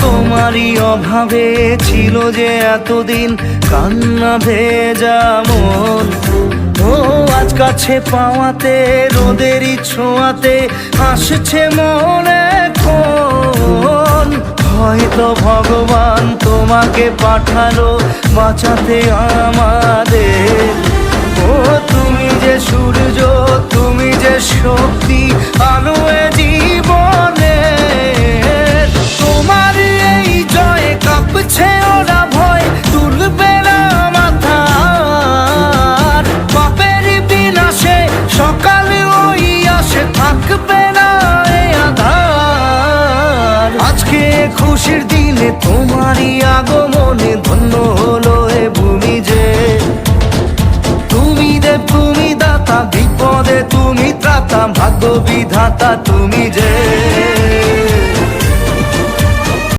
তোমারই অভাবে ছিল যে এতদিন কান্না ভেজা মন, ও আজ কাছে পাওয়াতে রোদেরই ছোঁয়াতে আসছে মনে কোন। হয়তো ভগবান তোমাকে পাঠালো বাঁচাতে আমাদের। ও তুমি যে সূর্য, তুমি যে শক্তি, আলো এ জীবনে। তোমার এই জয় কাঁপছে ওরা ভয়, তুলবে না মাথা। পাপের বিনাশে সকালে ওই আসে, থাকবে না এ আধার। আজকে খুশির দিনে তোমারই আগমনে ধন্য হলো এ ভূমি যে। তুমি দেব তুমি দাতা, বিপদে তুমি ত্রাতা, ভাগ্য বিধাতা তুমি যে।